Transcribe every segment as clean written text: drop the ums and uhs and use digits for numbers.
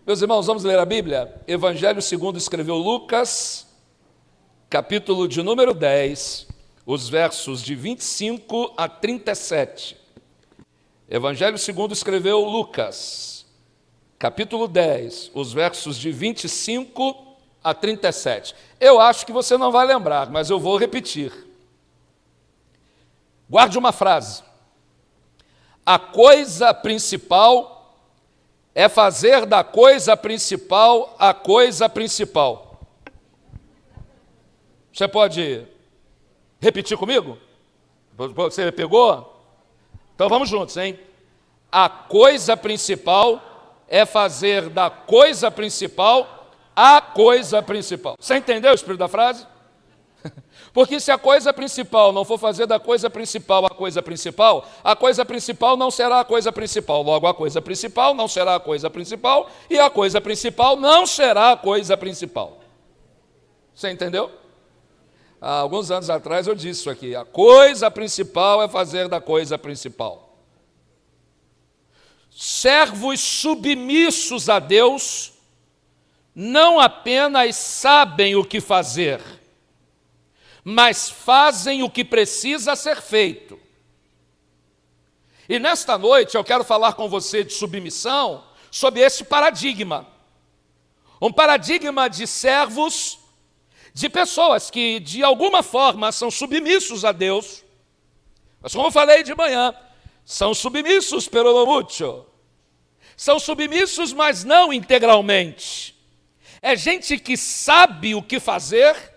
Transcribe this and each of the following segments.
Meus irmãos, vamos ler a Bíblia? Evangelho segundo escreveu Lucas, capítulo de número 10, os versos de 25 a 37. Evangelho segundo escreveu Lucas, capítulo 10, os versos de 25 a 37. Eu acho que você não vai lembrar, mas eu vou repetir. Guarde uma frase. A coisa principal é fazer da coisa principal a coisa principal. Você pode repetir comigo? Você pegou? Então vamos juntos, hein? A coisa principal é fazer da coisa principal a coisa principal. Você entendeu o espírito da frase? Porque se a coisa principal não for fazer da coisa principal a coisa principal não será a coisa principal. Logo, a coisa principal não será a coisa principal e a coisa principal não será a coisa principal. Você entendeu? Há alguns anos atrás eu disse isso aqui. A coisa principal é fazer da coisa principal. Servos submissos a Deus não apenas sabem o que fazer, mas fazem o que precisa ser feito. E nesta noite eu quero falar com você de submissão sob esse paradigma. Um paradigma de servos, de pessoas que de alguma forma são submissos a Deus, mas como eu falei de manhã, são submissos pelo mucho. São submissos, mas não integralmente. É gente que sabe o que fazer,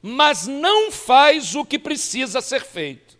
mas não faz o que precisa ser feito.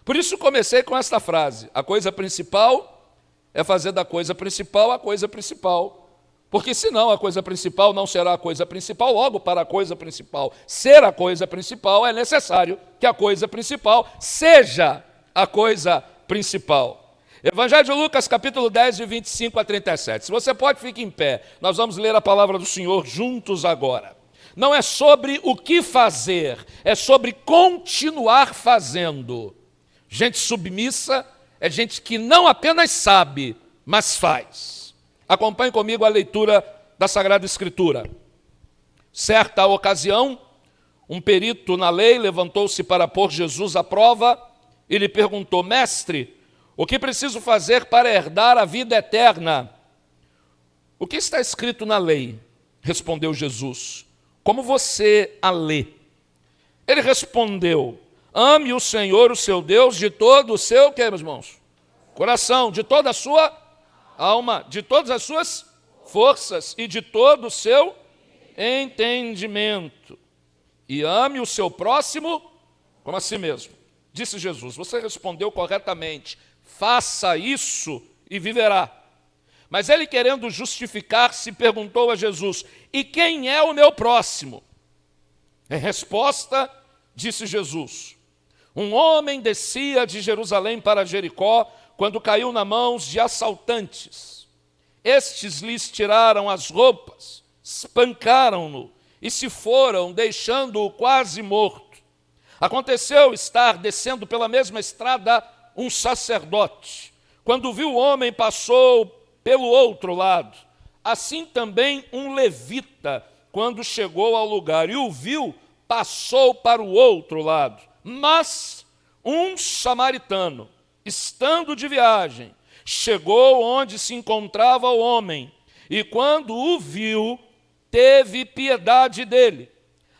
Por isso comecei com esta frase: a coisa principal é fazer da coisa principal a coisa principal. Porque senão a coisa principal não será a coisa principal, logo para a coisa principal ser a coisa principal, é necessário que a coisa principal seja a coisa principal. Evangelho de Lucas, capítulo 10, de 25 a 37. Se você pode, fique em pé. Nós vamos ler a palavra do Senhor juntos agora. Não é sobre o que fazer, é sobre continuar fazendo. Gente submissa é gente que não apenas sabe, mas faz. Acompanhe comigo a leitura da Sagrada Escritura. Certa ocasião, um perito na lei levantou-se para pôr Jesus à prova e lhe perguntou: Mestre, o que preciso fazer para herdar a vida eterna? O que está escrito na lei? Respondeu Jesus. Como você a lê? Ele respondeu: ame o Senhor, o seu Deus, de todo o seu, que meus irmãos? Coração, de toda a sua alma, de todas as suas forças e de todo o seu entendimento. E ame o seu próximo como a si mesmo. Disse Jesus: você respondeu corretamente, faça isso e viverá. Mas ele, querendo justificar-se, perguntou a Jesus: e quem é o meu próximo? Em resposta, disse Jesus: um homem descia de Jerusalém para Jericó quando caiu nas mãos de assaltantes. Estes lhes tiraram as roupas, espancaram-no e se foram, deixando-o quase morto. Aconteceu estar descendo pela mesma estrada um sacerdote. Quando viu o homem, passou pelo outro lado. Assim também um levita, quando chegou ao lugar e o viu, passou para o outro lado. Mas um samaritano, estando de viagem, chegou onde se encontrava o homem, e quando o viu, teve piedade dele.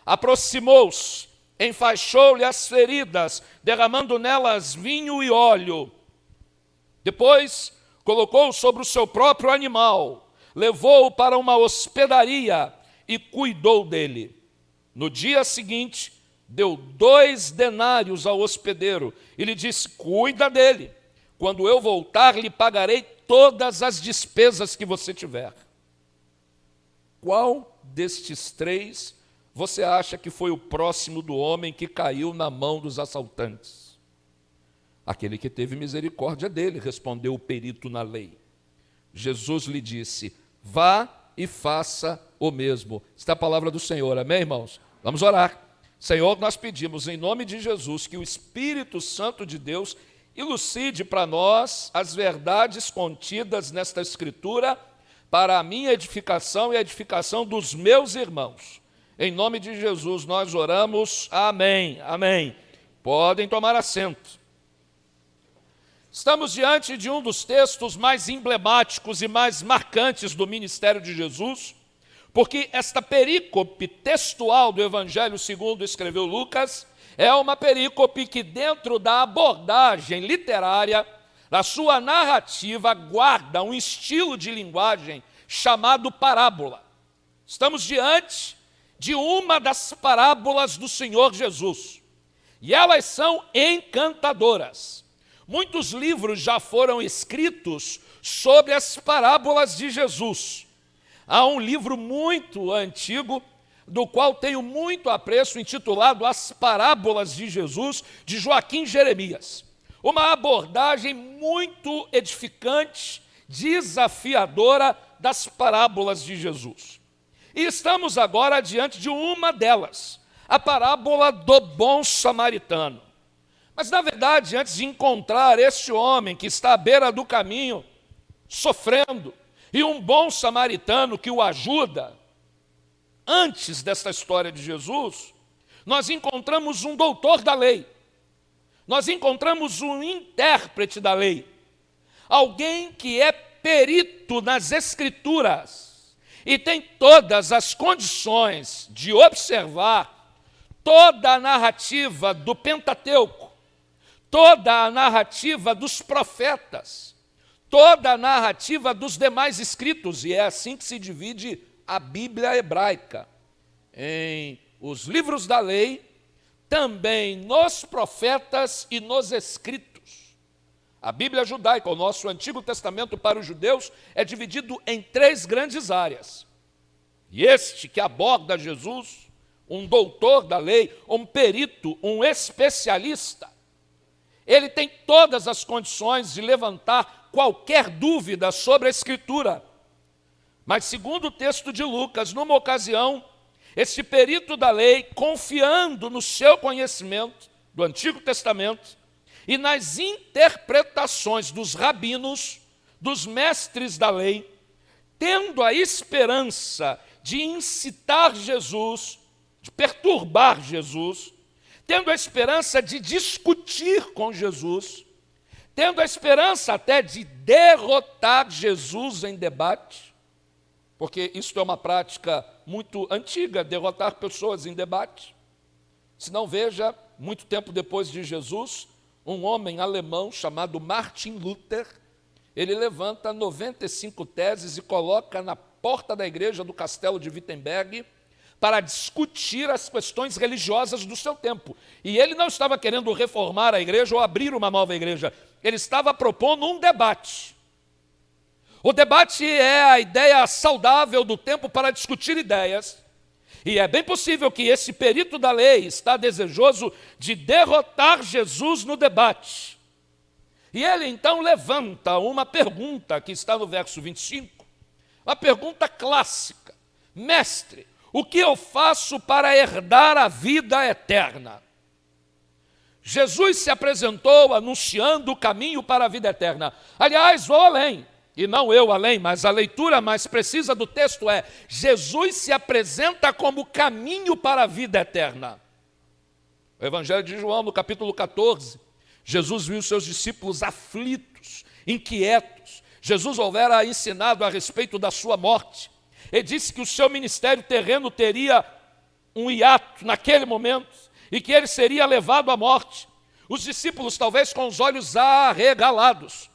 Aproximou-se, enfaixou-lhe as feridas, derramando nelas vinho e óleo. Depois colocou-o sobre o seu próprio animal, levou-o para uma hospedaria e cuidou dele. No dia seguinte, deu 2 denários ao hospedeiro e lhe disse: cuida dele. Quando eu voltar, lhe pagarei todas as despesas que você tiver. Qual destes 3 você acha que foi o próximo do homem que caiu na mão dos assaltantes? Aquele que teve misericórdia dele, respondeu o perito na lei. Jesus lhe disse: vá e faça o mesmo. Esta é a palavra do Senhor, amém, irmãos? Vamos orar. Senhor, nós pedimos em nome de Jesus que o Espírito Santo de Deus elucide para nós as verdades contidas nesta Escritura, para a minha edificação e a edificação dos meus irmãos. Em nome de Jesus nós oramos. Amém. Amém. Podem tomar assento. Estamos diante de um dos textos mais emblemáticos e mais marcantes do ministério de Jesus, porque esta perícope textual do Evangelho segundo escreveu Lucas é uma perícope que, dentro da abordagem literária, da sua narrativa, guarda um estilo de linguagem chamado parábola. Estamos diante de uma das parábolas do Senhor Jesus, e elas são encantadoras. Muitos livros já foram escritos sobre as parábolas de Jesus. Há um livro muito antigo, do qual tenho muito apreço, intitulado As Parábolas de Jesus, de Joaquim Jeremias. Uma abordagem muito edificante, desafiadora das parábolas de Jesus. E estamos agora diante de uma delas, a parábola do bom samaritano. Mas, na verdade, antes de encontrar este homem que está à beira do caminho, sofrendo, e um bom samaritano que o ajuda, antes desta história de Jesus, nós encontramos um doutor da lei, nós encontramos um intérprete da lei, alguém que é perito nas Escrituras e tem todas as condições de observar toda a narrativa do Pentateuco, toda a narrativa dos profetas, toda a narrativa dos demais escritos, e é assim que se divide a Bíblia hebraica, em os livros da lei, também nos profetas e nos escritos. A Bíblia judaica, o nosso Antigo Testamento para os judeus, é dividido em 3 grandes áreas. E este que aborda Jesus, um doutor da lei, um perito, um especialista, ele tem todas as condições de levantar qualquer dúvida sobre a Escritura. Mas, segundo o texto de Lucas, numa ocasião, esse perito da lei, confiando no seu conhecimento do Antigo Testamento e nas interpretações dos rabinos, dos mestres da lei, tendo a esperança de incitar Jesus, de perturbar Jesus, tendo a esperança de discutir com Jesus, tendo a esperança até de derrotar Jesus em debate, porque isso é uma prática muito antiga, derrotar pessoas em debate. Se não, veja, muito tempo depois de Jesus, um homem alemão chamado Martin Luther, ele levanta 95 teses e coloca na porta da igreja do castelo de Wittenberg para discutir as questões religiosas do seu tempo. E ele não estava querendo reformar a igreja ou abrir uma nova igreja, ele estava propondo um debate. O debate é a ideia saudável do tempo para discutir ideias, e é bem possível que esse perito da lei está desejoso de derrotar Jesus no debate. E ele então levanta uma pergunta que está no verso 25, uma pergunta clássica: mestre, o que eu faço para herdar a vida eterna? Jesus se apresentou anunciando o caminho para a vida eterna. Aliás, vou além. E não eu além, mas a leitura mais precisa do texto é: Jesus se apresenta como caminho para a vida eterna. O Evangelho de João, no capítulo 14, Jesus viu seus discípulos aflitos, inquietos. Jesus houvera ensinado a respeito da sua morte. Ele disse que o seu ministério terreno teria um hiato naquele momento e que ele seria levado à morte. Os discípulos, talvez com os olhos arregalados,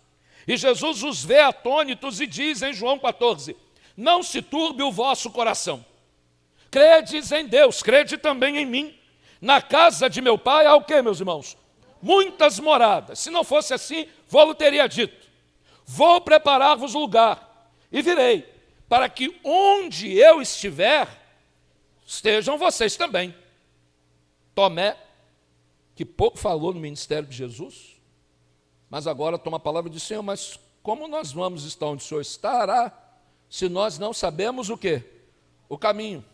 e Jesus os vê atônitos e diz em João 14: não se turbe o vosso coração. Credes em Deus, crede também em mim. Na casa de meu pai há o quê, meus irmãos? Muitas moradas. Se não fosse assim, vou-lo teria dito. Vou preparar-vos lugar e virei, para que onde eu estiver, estejam vocês também. Tomé, que pouco falou no ministério de Jesus, mas agora toma a palavra e diz: Senhor, mas como nós vamos estar onde o Senhor estará, se nós não sabemos o quê? O caminho.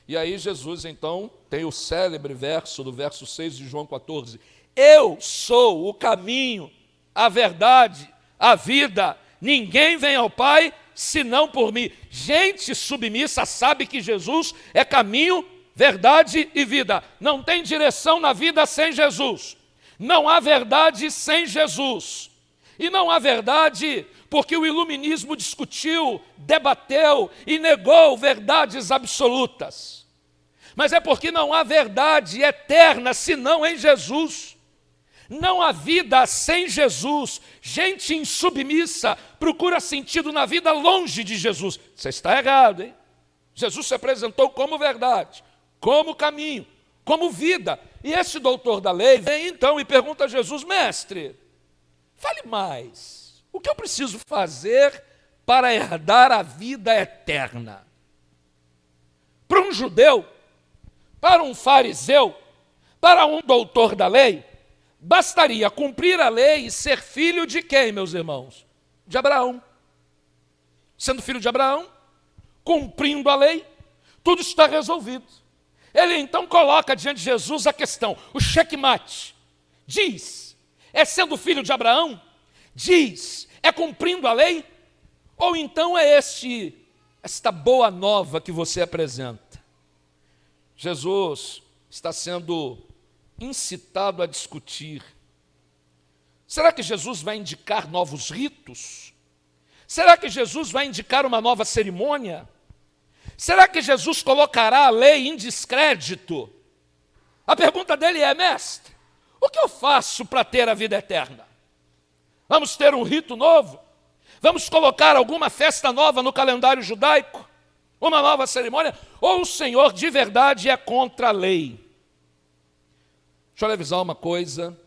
E aí Jesus então tem o célebre verso do verso 6 de João 14: eu sou o caminho, a verdade, a vida, ninguém vem ao Pai senão por mim. Gente submissa sabe que Jesus é caminho, verdade e vida. Não tem direção na vida sem Jesus. Não há verdade sem Jesus. E não há verdade porque o iluminismo discutiu, debateu e negou verdades absolutas. Mas é porque não há verdade eterna senão em Jesus. Não há vida sem Jesus. Gente insubmissa procura sentido na vida longe de Jesus. Você está errado, hein? Jesus se apresentou como verdade, como caminho, como vida. E esse doutor da lei vem então e pergunta a Jesus: mestre, fale mais. O que eu preciso fazer para herdar a vida eterna? Para um judeu, para um fariseu, para um doutor da lei, bastaria cumprir a lei e ser filho de quem, meus irmãos? De Abraão. Sendo filho de Abraão, cumprindo a lei, tudo está resolvido. Ele então coloca diante de Jesus a questão, o checkmate. Diz, é sendo filho de Abraão? Diz, é cumprindo a lei? Ou então é esta boa nova que você apresenta? Jesus está sendo incitado a discutir. Será que Jesus vai indicar novos ritos? Será que Jesus vai indicar uma nova cerimônia? Será que Jesus colocará a lei em descrédito? A pergunta dele é: mestre, o que eu faço para ter a vida eterna? Vamos ter um rito novo? Vamos colocar alguma festa nova no calendário judaico? Uma nova cerimônia? Ou o Senhor de verdade é contra a lei? Deixa eu lhe avisar uma coisa.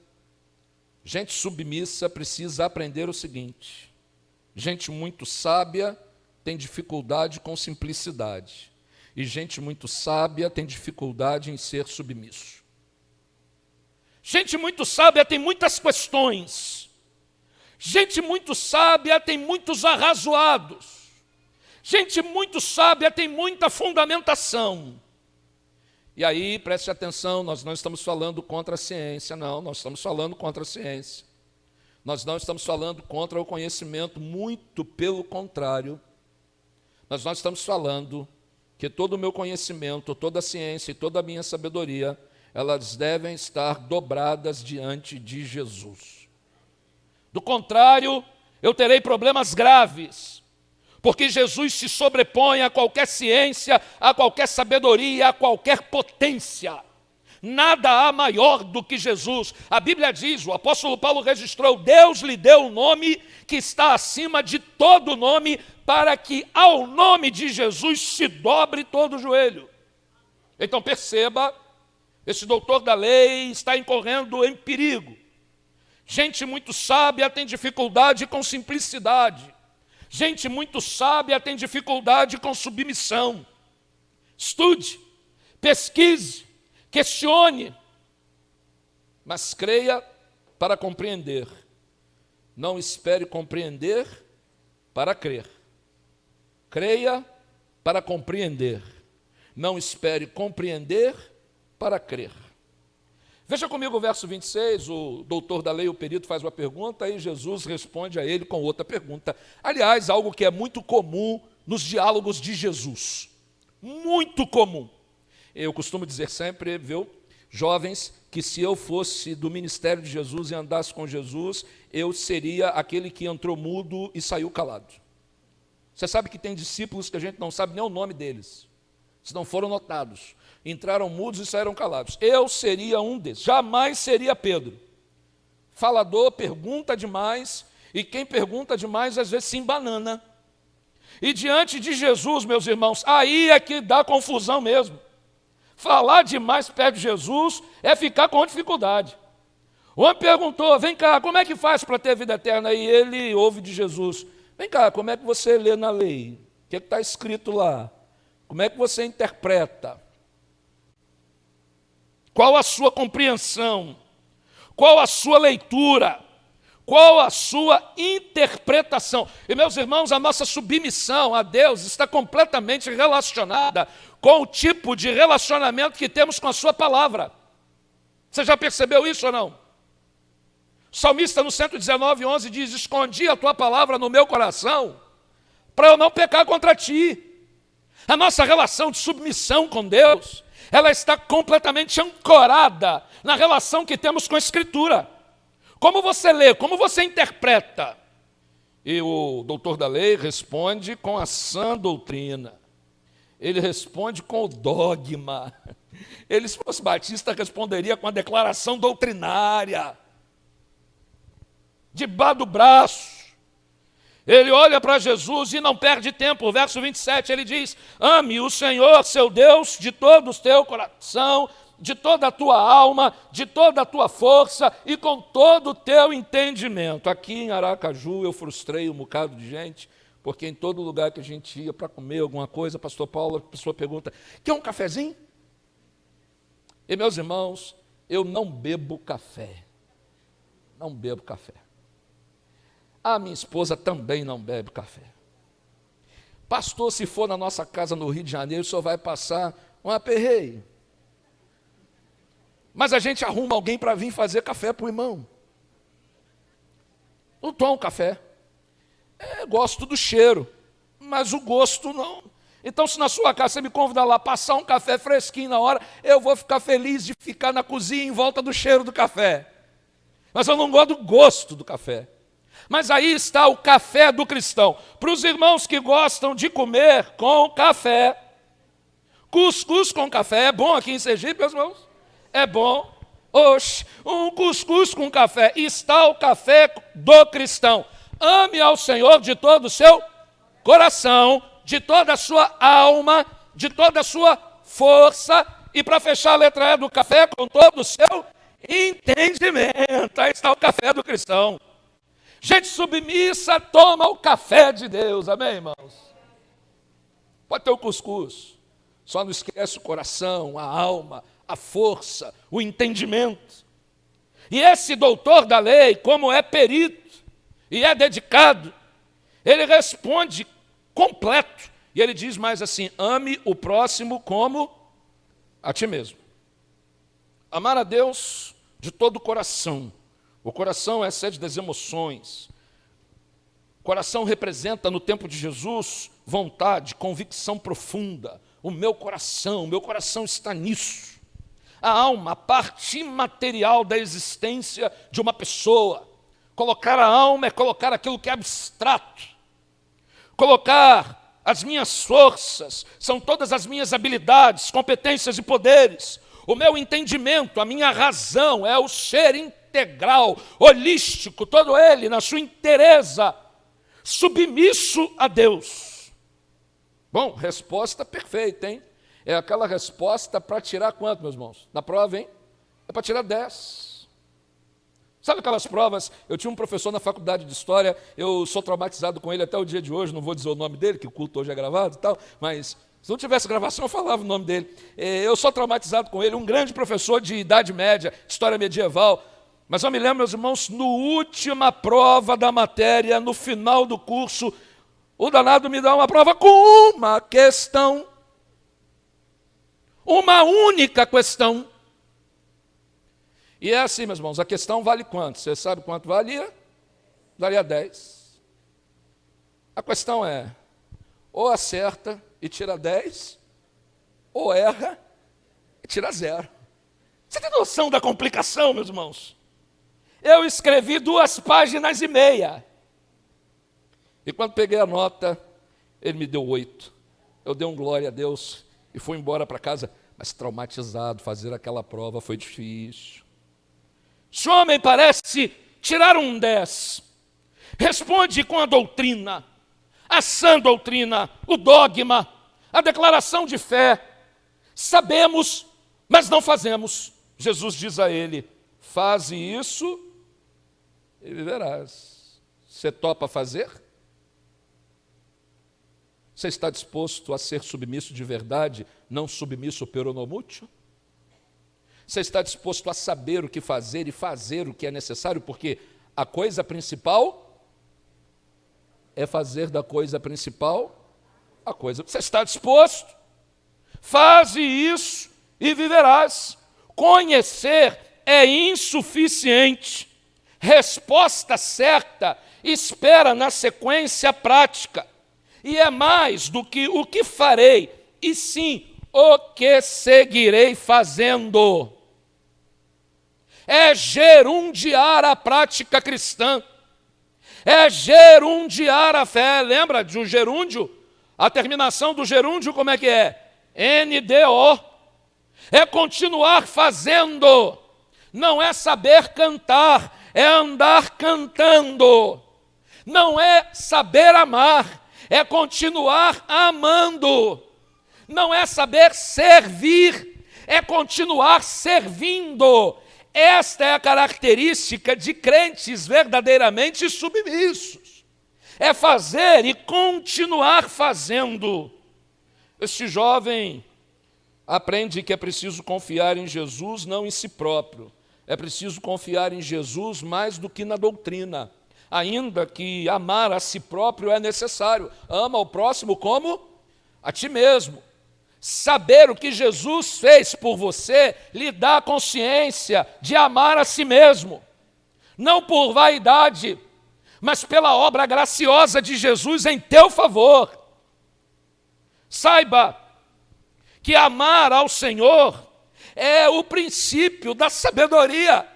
Gente submissa precisa aprender o seguinte: gente muito sábia tem dificuldade com simplicidade. E gente muito sábia tem dificuldade em ser submisso. Gente muito sábia tem muitas questões. Gente muito sábia tem muitos arrazoados. Gente muito sábia tem muita fundamentação. E aí, preste atenção, nós não estamos falando contra a ciência, não, nós estamos falando contra a ciência. Nós não estamos falando contra o conhecimento, muito pelo contrário. Nós não estamos falando que todo o meu conhecimento, toda a ciência e toda a minha sabedoria, elas devem estar dobradas diante de Jesus. Do contrário, eu terei problemas graves, porque Jesus se sobrepõe a qualquer ciência, a qualquer sabedoria, a qualquer potência. Nada há maior do que Jesus. A Bíblia diz, o apóstolo Paulo registrou, Deus lhe deu um nome que está acima de todo nome, para que ao nome de Jesus se dobre todo o joelho. Então perceba, esse doutor da lei está incorrendo em perigo. Gente muito sábia tem dificuldade com simplicidade. Gente muito sábia tem dificuldade com submissão. Estude, pesquise, questione, mas creia para compreender. Não espere compreender para crer. Creia para compreender. Não espere compreender para crer. Veja comigo o verso 26, o doutor da lei, o perito, faz uma pergunta e Jesus responde a ele com outra pergunta. Aliás, algo que é muito comum nos diálogos de Jesus. Muito comum. Eu costumo dizer sempre, viu, jovens, que se eu fosse do ministério de Jesus e andasse com Jesus, eu seria aquele que entrou mudo e saiu calado. Você sabe que tem discípulos que a gente não sabe nem o nome deles, se não foram notados. Entraram mudos e saíram calados. Eu seria um desses, jamais seria Pedro. Falador, pergunta demais, e quem pergunta demais às vezes se embanana. E diante de Jesus, meus irmãos, aí é que dá confusão mesmo. Falar demais perto de Jesus é ficar com dificuldade. O homem perguntou, vem cá, como é que faz para ter vida eterna? E ele ouve de Jesus, vem cá, como é que você lê na lei? O que está escrito lá? Como é que você interpreta? Qual a sua compreensão? Qual a sua leitura? Qual a sua interpretação? E, meus irmãos, a nossa submissão a Deus está completamente relacionada com o tipo de relacionamento que temos com a sua palavra. Você já percebeu isso ou não? O salmista no 119:11 diz, escondi a tua palavra no meu coração para eu não pecar contra ti. A nossa relação de submissão com Deus, ela está completamente ancorada na relação que temos com a Escritura. Como você lê, como você interpreta? E o doutor da lei responde com a sã doutrina. Ele responde com o dogma. Ele, se fosse batista, responderia com a declaração doutrinária. Debaixo do braço. Ele olha para Jesus e não perde tempo. O verso 27, ele diz: ame o Senhor, seu Deus, de todo o teu coração, de toda a tua alma, de toda a tua força e com todo o teu entendimento. Aqui em Aracaju eu frustrei um bocado de gente, porque em todo lugar que a gente ia para comer alguma coisa, pastor Paulo, a pessoa pergunta: quer um cafezinho? E meus irmãos, eu não bebo café. Não bebo café. A minha esposa também não bebe café. Pastor, se for na nossa casa no Rio de Janeiro, só vai passar um aperreio. Mas a gente arruma alguém para vir fazer café para o irmão. Não tomo café. Gosto do cheiro, mas o gosto não. Então, se na sua casa você me convidar lá, passar um café fresquinho na hora, eu vou ficar feliz de ficar na cozinha em volta do cheiro do café. Mas eu não gosto do gosto do café. Mas aí está o café do cristão. Para os irmãos que gostam de comer com café, cuscuz com café é bom aqui em Sergipe, meus irmãos? É bom. Oxe, um cuscuz com café. Está o café do cristão. Ame ao Senhor de todo o seu coração, de toda a sua alma, de toda a sua força. E para fechar a letra E do café, com todo o seu entendimento. Aí está o café do cristão. Gente submissa toma o café de Deus, amém, irmãos? Pode ter o cuscuz, só não esquece o coração, a alma, a força, o entendimento. E esse doutor da lei, como é perito e é dedicado, ele responde completo. E ele diz mais assim: ame o próximo como a ti mesmo. Amar a Deus de todo o coração. O coração é a sede das emoções. O coração representa, no tempo de Jesus, vontade, convicção profunda. O meu coração está nisso. A alma, a parte imaterial da existência de uma pessoa. Colocar a alma é colocar aquilo que é abstrato. Colocar as minhas forças, são todas as minhas habilidades, competências e poderes. O meu entendimento, a minha razão, é o ser integral, holístico, todo ele na sua inteireza, submisso a Deus. Bom, resposta perfeita, hein? É aquela resposta para tirar quanto, meus irmãos? Na prova, hein? É para tirar 10. Sabe aquelas provas? Eu tinha um professor na faculdade de História, eu sou traumatizado com ele até o dia de hoje, não vou dizer o nome dele, que o culto hoje é gravado e tal, mas se não tivesse gravação, eu falava o nome dele. Eu sou traumatizado com ele, um grande professor de Idade Média, História Medieval. Mas eu me lembro, meus irmãos, no última prova da matéria, no final do curso, o danado me dá uma prova com uma questão. Uma única questão. E é assim, meus irmãos, a questão vale quanto? Você sabe quanto valia? Valia 10. A questão é, ou acerta e tira 10, ou erra e tira 0. Você tem noção da complicação, meus irmãos? Eu escrevi 2,5 páginas. E quando peguei a nota, ele me deu 8. Eu dei um glória a Deus e fui embora para casa, mas traumatizado, fazer aquela prova foi difícil. Esse homem parece tirar um 10. Responde com a doutrina, a sã doutrina, o dogma, a declaração de fé. Sabemos, mas não fazemos. Jesus diz a ele: faze isso e viverás. Você topa fazer? Você está disposto a ser submisso de verdade, não submisso peronomútil? Você está disposto a saber o que fazer e fazer o que é necessário? Porque a coisa principal é fazer da coisa principal a coisa. Você está disposto? Faze isso e viverás. Conhecer é insuficiente. Resposta certa espera na sequência prática. E é mais do que o que farei, e sim o que seguirei fazendo. É gerundiar a prática cristã. É gerundiar a fé. Lembra de um gerúndio? A terminação do gerúndio como é que é? NDO. É continuar fazendo. Não é saber cantar, é andar cantando. Não é saber amar, é continuar amando. Não é saber servir, é continuar servindo. Esta é a característica de crentes verdadeiramente submissos. É fazer e continuar fazendo. Este jovem aprende que é preciso confiar em Jesus, não em si próprio. É preciso confiar em Jesus mais do que na doutrina. Ainda que amar a si próprio é necessário. Ama o próximo como a ti mesmo. Saber o que Jesus fez por você lhe dá a consciência de amar a si mesmo. Não por vaidade, mas pela obra graciosa de Jesus em teu favor. Saiba que amar ao Senhor é o princípio da sabedoria,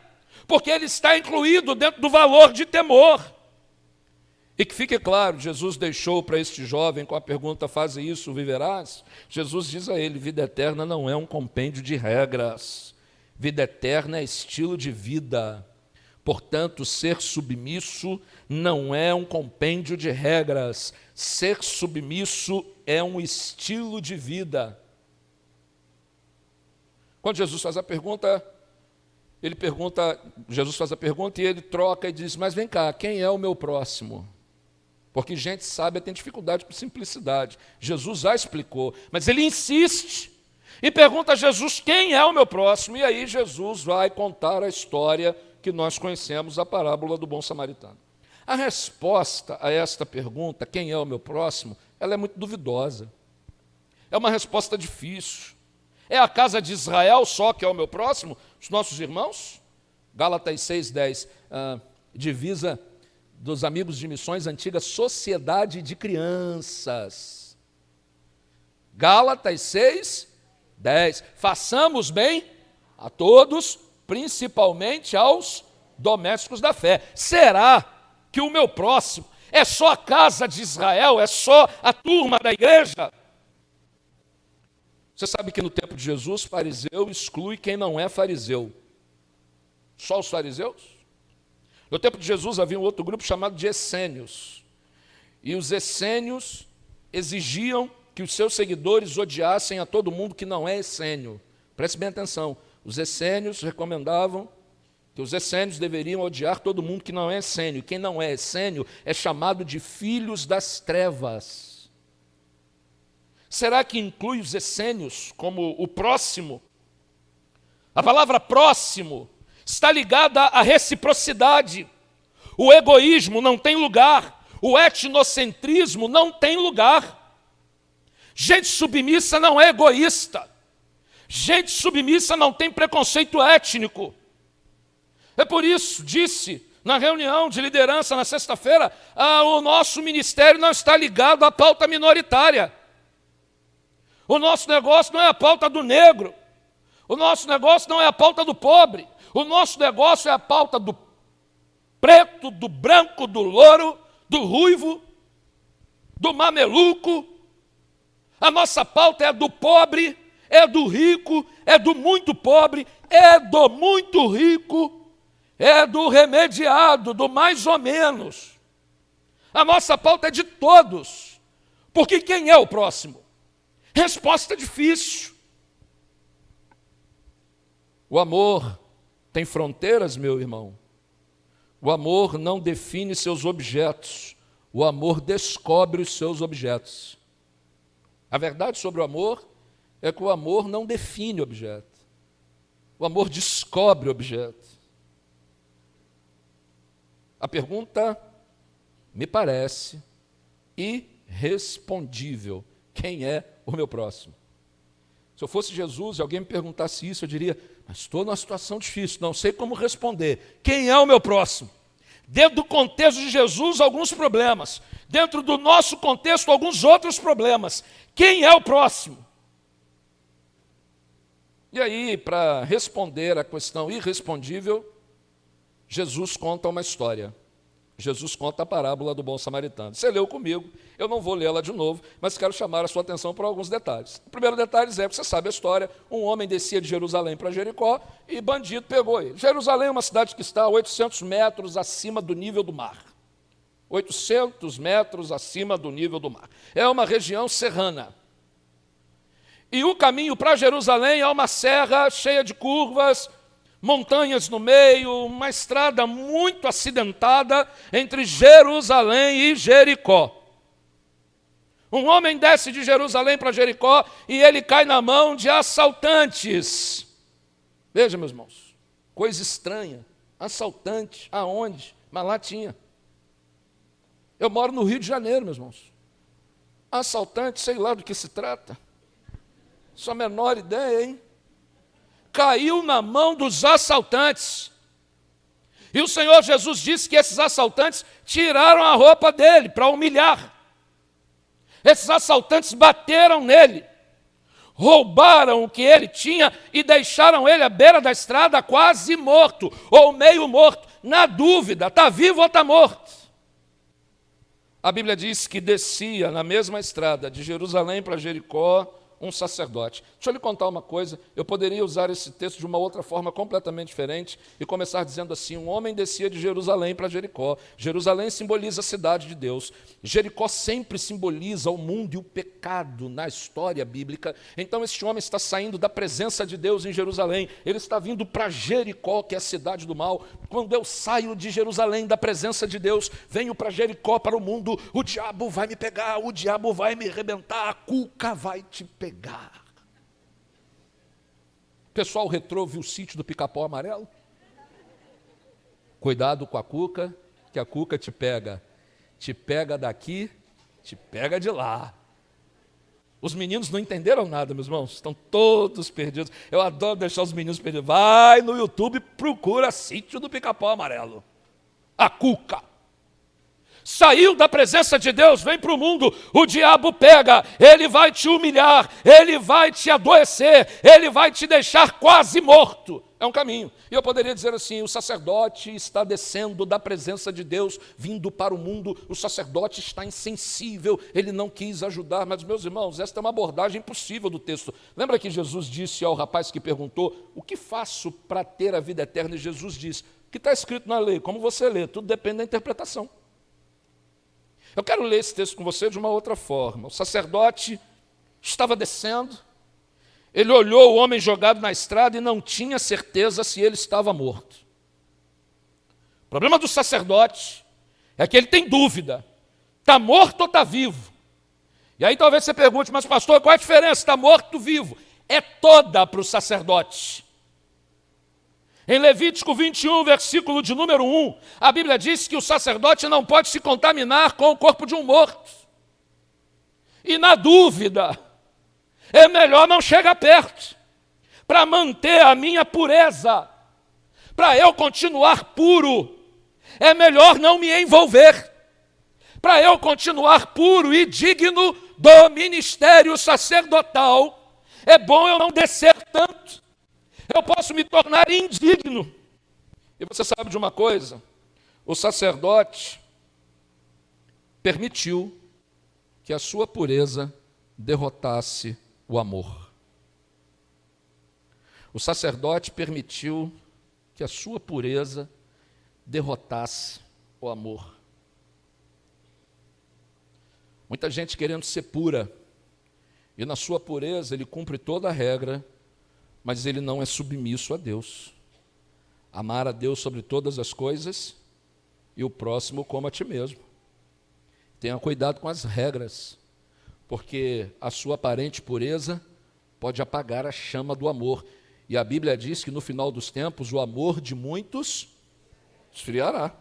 porque ele está incluído dentro do valor de temor. E que fique claro, Jesus deixou para este jovem com a pergunta, faze isso, viverás? Jesus diz a ele, vida eterna não é um compêndio de regras. Vida eterna é estilo de vida. Portanto, ser submisso não é um compêndio de regras. Ser submisso é um estilo de vida. Quando Jesus faz a pergunta, Jesus faz a pergunta e ele troca e diz, mas vem cá, quem é o meu próximo? Porque gente sábia tem dificuldade com simplicidade. Jesus já explicou, mas ele insiste e pergunta a Jesus, quem é o meu próximo? E aí Jesus vai contar a história que nós conhecemos, a parábola do bom samaritano. A resposta a esta pergunta, quem é o meu próximo, ela é muito duvidosa. É uma resposta difícil. É a casa de Israel só que é o meu próximo? Os nossos irmãos? Gálatas 6:10, divisa dos amigos de missões, antiga sociedade de crianças. Gálatas 6:10, façamos bem a todos, principalmente aos domésticos da fé. Será que o meu próximo é só a casa de Israel, é só a turma da igreja? Você sabe que no tempo de Jesus, fariseu exclui quem não é fariseu. Só os fariseus? No tempo de Jesus havia um outro grupo chamado de essênios. E os essênios exigiam que os seus seguidores odiassem a todo mundo que não é essênio. Preste bem atenção. Os essênios recomendavam que os essênios deveriam odiar todo mundo que não é essênio. Quem não é essênio é chamado de filhos das trevas. Será que inclui os essênios como o próximo? A palavra próximo está ligada à reciprocidade. O egoísmo não tem lugar. O etnocentrismo não tem lugar. Gente submissa não é egoísta. Gente submissa não tem preconceito étnico. É por isso, disse na reunião de liderança na sexta-feira, o nosso ministério não está ligado à pauta minoritária. O nosso negócio não é a pauta do negro. O nosso negócio não é a pauta do pobre. O nosso negócio é a pauta do preto, do branco, do louro, do ruivo, do mameluco. A nossa pauta é do pobre, é do rico, é do muito pobre, é do muito rico, é do remediado, do mais ou menos. A nossa pauta é de todos. Porque quem é o próximo? Resposta difícil. O amor tem fronteiras, meu irmão? O amor não define seus objetos. O amor descobre os seus objetos. A verdade sobre o amor é que o amor não define objeto. O amor descobre objeto. A pergunta me parece irrespondível. Quem é o meu próximo? Se eu fosse Jesus e alguém me perguntasse isso, eu diria, mas estou numa situação difícil, não sei como responder. Quem é o meu próximo? Dentro do contexto de Jesus, alguns problemas. dentro do nosso contexto, alguns outros problemas. Quem é o próximo? E aí, para responder à questão irrespondível, Jesus conta uma história. Jesus conta a parábola do bom samaritano. Você leu comigo, eu não vou lê-la de novo, mas quero chamar a sua atenção para alguns detalhes. O primeiro detalhe é que você sabe a história, um homem descia de Jerusalém para Jericó e bandido pegou ele. Jerusalém é uma cidade que está a 800 metros acima do nível do mar. 800 metros acima do nível do mar. É uma região serrana. E o caminho para Jerusalém é uma serra cheia de curvas, montanhas no meio, uma estrada muito acidentada entre Jerusalém e Jericó. Um homem desce de Jerusalém para Jericó e ele cai na mão de assaltantes. Veja, meus irmãos, coisa estranha. Assaltante, aonde? Mas lá tinha. Eu moro no Rio de Janeiro, meus irmãos. Assaltante, sei lá do que se trata. Sua menor ideia, hein? Caiu na mão dos assaltantes. E o Senhor Jesus disse que esses assaltantes tiraram a roupa dele para humilhar. Esses assaltantes bateram nele, roubaram o que ele tinha e deixaram ele à beira da estrada quase morto, ou meio morto, na dúvida, está vivo ou está morto. A Bíblia diz que descia na mesma estrada de Jerusalém para Jericó um sacerdote. Deixa eu lhe contar uma coisa, eu poderia usar esse texto de uma outra forma completamente diferente e começar dizendo assim, um homem descia de Jerusalém para Jericó. Jerusalém simboliza a cidade de Deus. Jericó sempre simboliza o mundo e o pecado na história bíblica. Então este homem está saindo da presença de Deus em Jerusalém, ele está vindo para Jericó, que é a cidade do mal. Quando eu saio de Jerusalém, da presença de Deus, venho para Jericó, para o mundo, o diabo vai me pegar, o diabo vai me arrebentar, a cuca vai te pegar. O pessoal retrô viu o sítio do Pica-Pau Amarelo? Cuidado com a cuca, que a cuca te pega daqui, te pega de lá. Os meninos não entenderam nada, meus irmãos, estão todos perdidos. Eu adoro deixar os meninos perdidos. Vai no YouTube, procura sítio do Pica-Pau Amarelo. A cuca. Saiu da presença de Deus, vem para o mundo, o diabo pega, ele vai te humilhar, ele vai te adoecer, ele vai te deixar quase morto. É um caminho. E eu poderia dizer assim, o sacerdote está descendo da presença de Deus, vindo para o mundo, o sacerdote está insensível, ele não quis ajudar. Mas, meus irmãos, esta é uma abordagem impossível do texto. Lembra que Jesus disse ao rapaz que perguntou, o que faço para ter a vida eterna? E Jesus disse, o que está escrito na lei? Como você lê? Tudo depende da interpretação. Eu quero ler esse texto com você de uma outra forma. O sacerdote estava descendo, ele olhou o homem jogado na estrada e não tinha certeza se ele estava morto. O problema do sacerdote é que ele tem dúvida, está morto ou está vivo? E aí talvez você pergunte, mas pastor, qual é a diferença? Está morto ou vivo? É toda para o sacerdote. Em Levítico 21, versículo de número 1, a Bíblia diz que o sacerdote não pode se contaminar com o corpo de um morto. E na dúvida, é melhor não chegar perto, para manter a minha pureza, para eu continuar puro, é melhor não me envolver, para eu continuar puro e digno do ministério sacerdotal, é bom eu não descer tanto. Eu posso me tornar indigno. E você sabe de uma coisa? O sacerdote permitiu que a sua pureza derrotasse o amor. O sacerdote permitiu que a sua pureza derrotasse o amor. Muita gente querendo ser pura, e na sua pureza ele cumpre toda a regra, mas ele não é submisso a Deus. Amar a Deus sobre todas as coisas e o próximo como a ti mesmo. Tenha cuidado com as regras, porque a sua aparente pureza pode apagar a chama do amor. E a Bíblia diz que no final dos tempos o amor de muitos esfriará.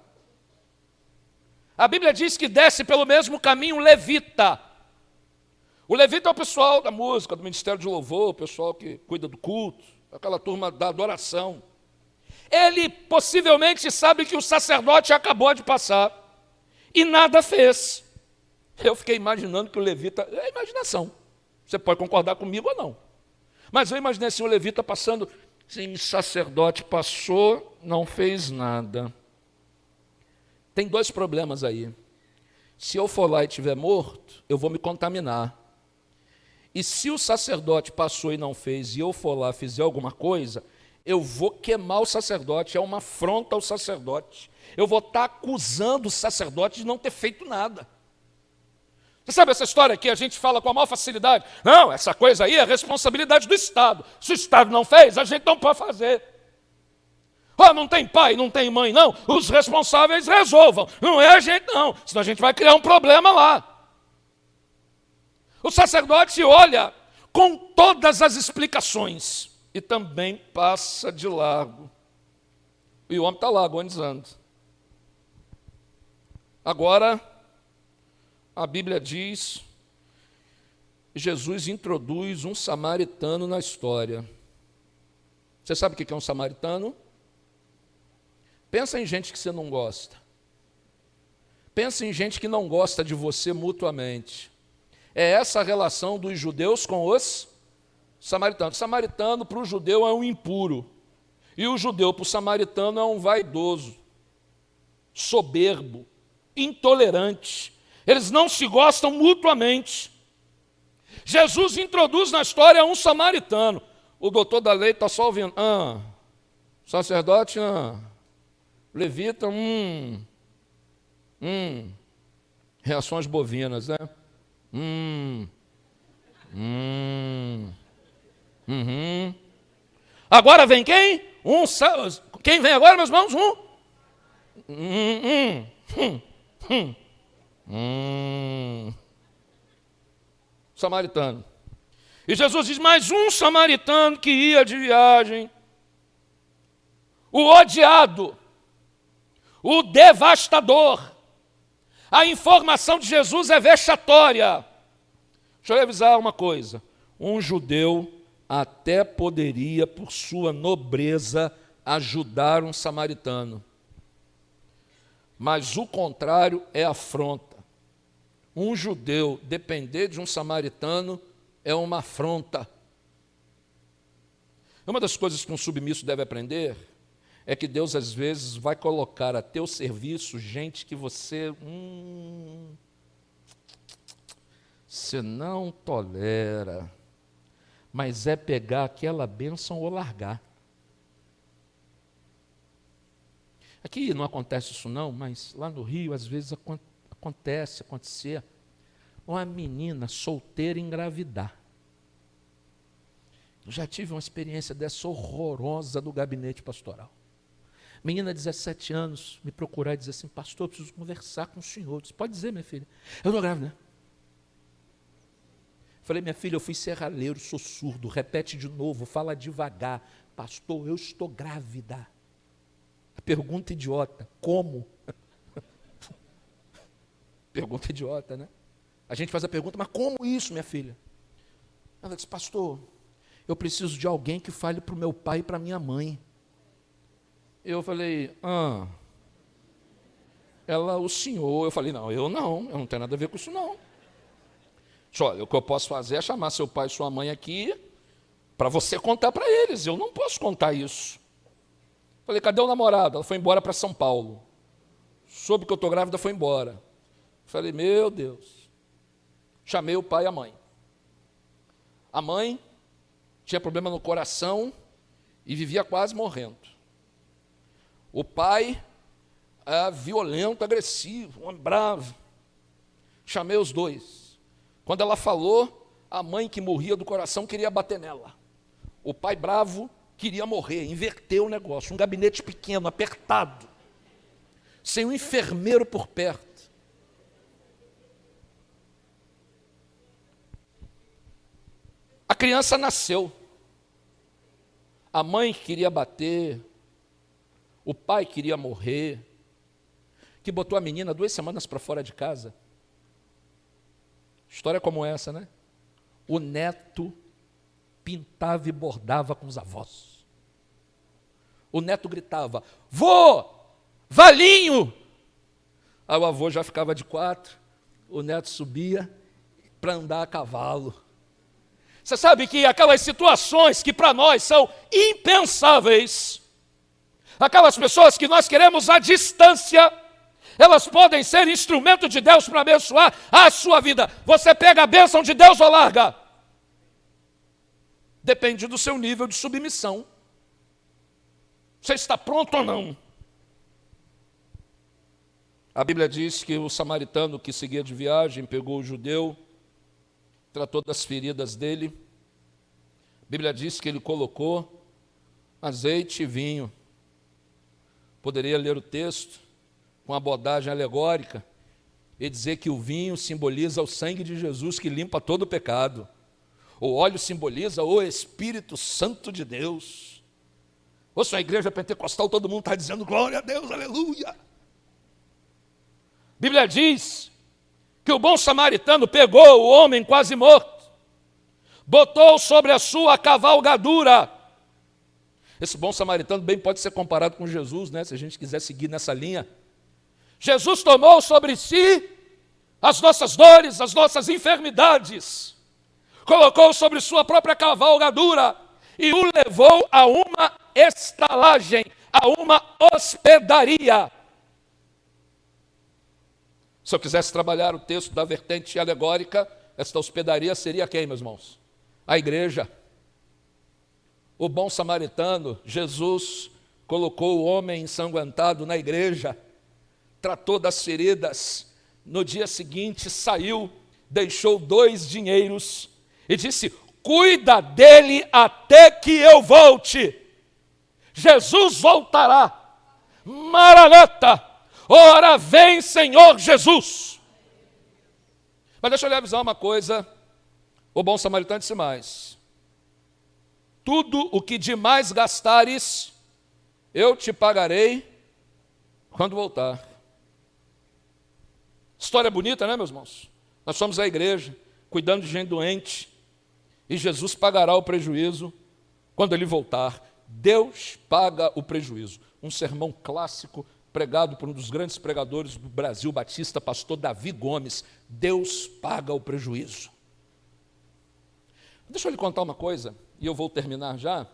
A Bíblia diz que desce pelo mesmo caminho um levita. O levita é o pessoal da música, do ministério de louvor, o pessoal que cuida do culto, aquela turma da adoração. Ele possivelmente sabe que o sacerdote acabou de passar e nada fez. Eu fiquei imaginando que o levita, é imaginação, você pode concordar comigo ou não, mas eu imaginei assim, o levita passando, sim, sacerdote passou, não fez nada. Tem dois problemas aí. Se eu for lá e estiver morto, eu vou me contaminar. E se o sacerdote passou e não fez, e eu for lá e fizer alguma coisa, eu vou queimar o sacerdote, é uma afronta ao sacerdote. Eu vou estar acusando o sacerdote de não ter feito nada. Você sabe essa história que a gente fala com a maior facilidade? Não, essa coisa aí é responsabilidade do Estado. Se o Estado não fez, a gente não pode fazer. Oh, não tem pai, não tem mãe, não. Os responsáveis resolvam. Não é a gente, não. Senão a gente vai criar um problema lá. O sacerdote olha com todas as explicações e também passa de largo. E o homem está lá agonizando. Agora, a Bíblia diz, Jesus introduz um samaritano na história. Você sabe o que é um samaritano? Pensa em gente que você não gosta. Pensa em gente que não gosta de você mutuamente. É essa a relação dos judeus com os samaritanos. O samaritano para o judeu é um impuro. E o judeu para o samaritano é um vaidoso, soberbo, intolerante. Eles não se gostam mutuamente. Jesus introduz na história um samaritano. O doutor da lei está só ouvindo. Sacerdote, levita, reações bovinas, né? Agora vem quem? Quem vem agora, meus irmãos? Samaritano. E Jesus diz, mais um samaritano que ia de viagem, o odiado, o devastador. A informação de Jesus é vexatória. Deixa eu avisar uma coisa. Um judeu até poderia, por sua nobreza, ajudar um samaritano. Mas o contrário é afronta. Um judeu depender de um samaritano é uma afronta. Uma das coisas que um submisso deve aprender é que Deus, às vezes, vai colocar a teu serviço gente que você não tolera, mas é pegar aquela bênção ou largar. Aqui não acontece isso não, mas lá no Rio, às vezes, acontecer uma menina solteira engravidar. Eu já tive uma experiência dessa horrorosa do gabinete pastoral. Menina de 17 anos me procurar e dizer assim, pastor, eu preciso conversar com o senhor. Eu disse, pode dizer, minha filha. Eu estou grávida. Falei, minha filha, eu fui serralheiro, sou surdo, repete de novo, fala devagar. Pastor, eu estou grávida. A pergunta idiota, como? Pergunta idiota, né? A gente faz a pergunta, mas como isso, minha filha? Ela disse, pastor, eu preciso de alguém que fale para o meu pai e para a minha mãe. Eu falei, o senhor. Eu falei, não, eu não tenho nada a ver com isso não. Olha, o que eu posso fazer é chamar seu pai e sua mãe aqui para você contar para eles. Eu não posso contar isso. Falei, cadê o namorado? Ela foi embora para São Paulo. Soube que eu estou grávida, foi embora. Falei, meu Deus. Chamei o pai e a mãe. A mãe tinha problema no coração e vivia quase morrendo. O pai é violento, agressivo, um homem bravo. Chamei os dois. Quando ela falou, a mãe que morria do coração queria bater nela. O pai bravo queria morrer, inverteu o negócio. Um gabinete pequeno, apertado, sem um enfermeiro por perto. A criança nasceu. A mãe queria bater, o pai queria morrer, que botou a menina 2 semanas para fora de casa. História como essa, né? O neto pintava e bordava com os avós. O neto gritava, vô, Valinho! Aí o avô já ficava de 4. o neto subia para andar a cavalo. Você sabe que aquelas situações que para nós são impensáveis, aquelas pessoas que nós queremos à distância, elas podem ser instrumento de Deus para abençoar a sua vida. Você pega a bênção de Deus ou larga? Depende do seu nível de submissão. Você está pronto ou não? A Bíblia diz que o samaritano que seguia de viagem pegou o judeu, tratou das feridas dele. A Bíblia diz que ele colocou azeite e vinho. Poderia ler o texto com abordagem alegórica e dizer que o vinho simboliza o sangue de Jesus que limpa todo o pecado. O óleo simboliza o Espírito Santo de Deus. Ouça, a igreja pentecostal, todo mundo está dizendo glória a Deus, aleluia. A Bíblia diz que o bom samaritano pegou o homem quase morto, botou sobre a sua cavalgadura. Esse bom samaritano bem pode ser comparado com Jesus, né? Se a gente quiser seguir nessa linha. Jesus tomou sobre si as nossas dores, as nossas enfermidades, colocou sobre sua própria cavalgadura e o levou a uma estalagem, a uma hospedaria. Se eu quisesse trabalhar o texto da vertente alegórica, esta hospedaria seria quem, meus irmãos? A igreja. O bom samaritano, Jesus, colocou o homem ensanguentado na igreja, tratou das feridas. No dia seguinte saiu, deixou 2 dinheiros e disse: cuida dele até que eu volte. Jesus voltará. Maranata, ora vem Senhor Jesus. Mas deixa eu lhe avisar uma coisa, o bom samaritano disse mais: tudo o que demais gastares, eu te pagarei quando voltar. História bonita, né, meus irmãos? Nós somos a igreja, cuidando de gente doente, e Jesus pagará o prejuízo quando ele voltar. Deus paga o prejuízo. Um sermão clássico, pregado por um dos grandes pregadores do Brasil, batista, pastor Davi Gomes. Deus paga o prejuízo. Deixa eu lhe contar uma coisa, e eu vou terminar já.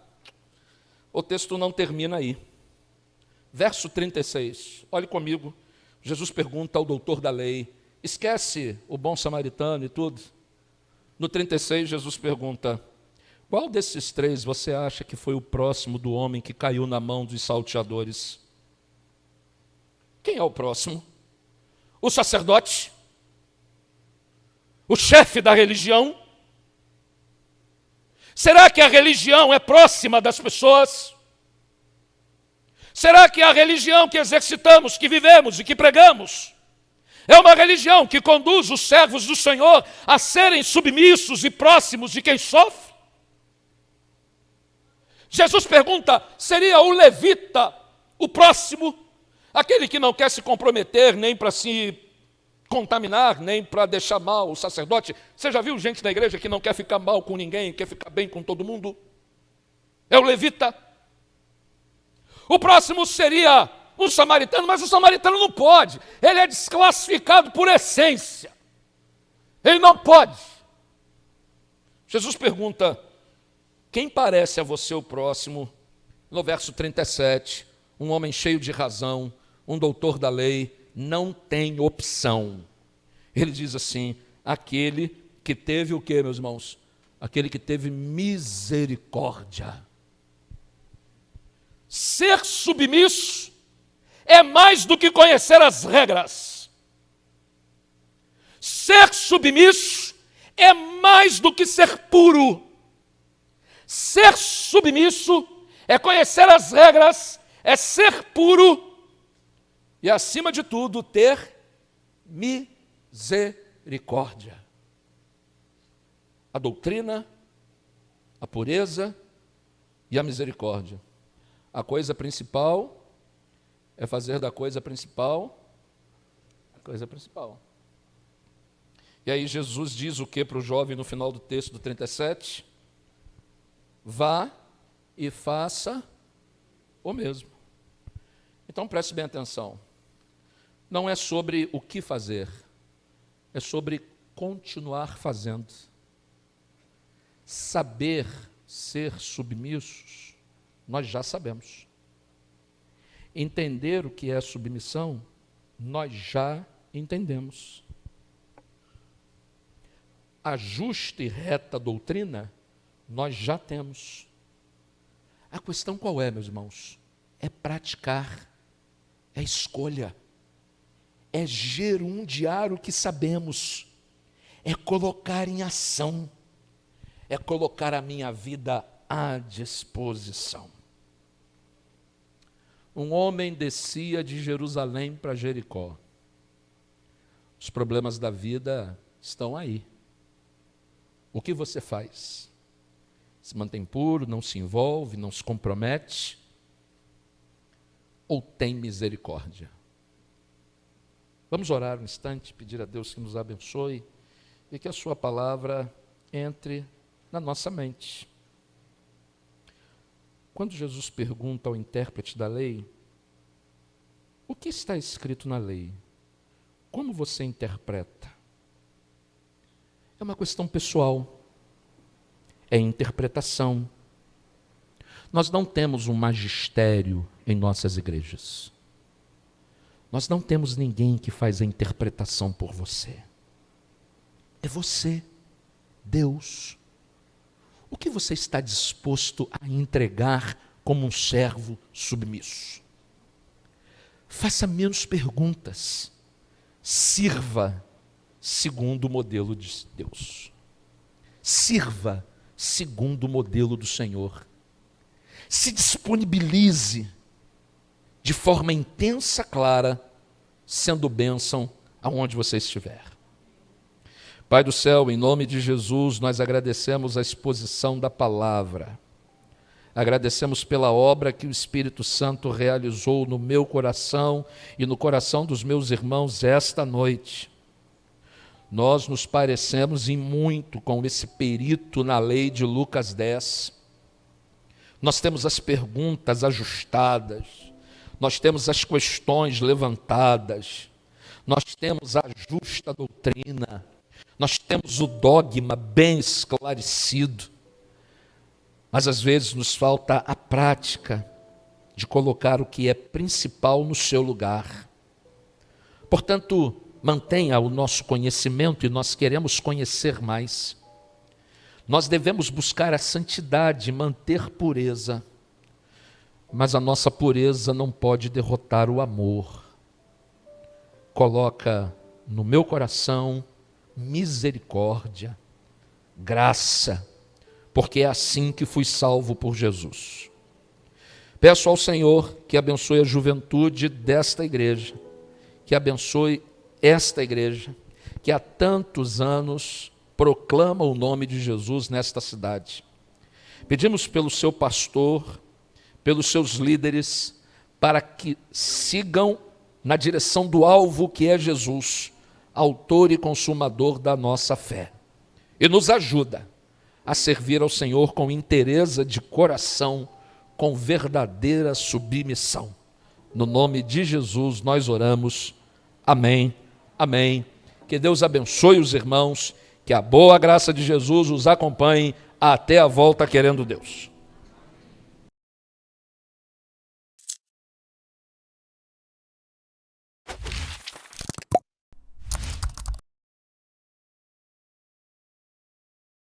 O texto não termina aí. Verso 36, olhe comigo. Jesus pergunta ao doutor da lei, esquece o bom samaritano e tudo. No 36, Jesus pergunta: qual desses 3 você acha que foi o próximo do homem que caiu na mão dos salteadores? Quem é o próximo? O sacerdote? O chefe da religião? Será que a religião é próxima das pessoas? Será que a religião que exercitamos, que vivemos e que pregamos, é uma religião que conduz os servos do Senhor a serem submissos e próximos de quem sofre? Jesus pergunta: seria o levita o próximo? Aquele que não quer se comprometer nem para se contaminar, nem para deixar mal o sacerdote. Você já viu gente na igreja que não quer ficar mal com ninguém, quer ficar bem com todo mundo? É o levita. O próximo seria um samaritano, mas o samaritano não pode. Ele é desclassificado por essência. Ele não pode. Jesus pergunta: quem parece a você o próximo? No verso 37, um homem cheio de razão, um doutor da lei, não tem opção. Ele diz assim: aquele que teve o quê, meus irmãos? Aquele que teve misericórdia. Ser submisso é mais do que conhecer as regras. Ser submisso é mais do que ser puro. Ser submisso é conhecer as regras, é ser puro e, acima de tudo, ter misericórdia. A doutrina, a pureza e a misericórdia. A coisa principal é fazer da coisa principal a coisa principal. E aí Jesus diz o que para o jovem no final do texto do 37? Vá e faça o mesmo. Então preste bem atenção. Não é sobre o que fazer, é sobre continuar fazendo. Saber ser submissos, nós já sabemos. Entender o que é submissão, nós já entendemos. A justa e reta doutrina, nós já temos. A questão qual é, meus irmãos? É praticar, é escolha, é gerundiar o que sabemos, é colocar em ação, é colocar a minha vida à disposição. Um homem descia de Jerusalém para Jericó. Os problemas da vida estão aí. O que você faz? Se mantém puro, não se envolve, não se compromete? Ou tem misericórdia? Vamos orar um instante, pedir a Deus que nos abençoe e que a sua palavra entre na nossa mente. Quando Jesus pergunta ao intérprete da lei, o que está escrito na lei? Como você interpreta? É uma questão pessoal, é interpretação. Nós não temos um magistério em nossas igrejas. Nós não temos ninguém que faz a interpretação por você. É você, Deus. O que você está disposto a entregar como um servo submisso? Faça menos perguntas. Sirva segundo o modelo de Deus. Sirva segundo o modelo do Senhor. Se disponibilize de forma intensa, clara, sendo bênção aonde você estiver. Pai do céu, em nome de Jesus, nós agradecemos a exposição da palavra. Agradecemos pela obra que o Espírito Santo realizou no meu coração e no coração dos meus irmãos esta noite. Nós nos parecemos em muito com esse perito na lei de Lucas 10. Nós temos as perguntas ajustadas, nós temos as questões levantadas, nós temos a justa doutrina, nós temos o dogma bem esclarecido, mas às vezes nos falta a prática de colocar o que é principal no seu lugar. Portanto, mantenha o nosso conhecimento e nós queremos conhecer mais. Nós devemos buscar a santidade, manter pureza, mas a nossa pureza não pode derrotar o amor. Coloca no meu coração misericórdia, graça, porque é assim que fui salvo por Jesus. Peço ao Senhor que abençoe a juventude desta igreja, que abençoe esta igreja, que há tantos anos proclama o nome de Jesus nesta cidade. Pedimos pelo seu pastor, pelos seus líderes, para que sigam na direção do alvo que é Jesus, autor e consumador da nossa fé. E nos ajuda a servir ao Senhor com inteireza de coração, com verdadeira submissão. No nome de Jesus nós oramos. Amém. Amém. Que Deus abençoe os irmãos, que a boa graça de Jesus os acompanhe até a volta, querendo Deus.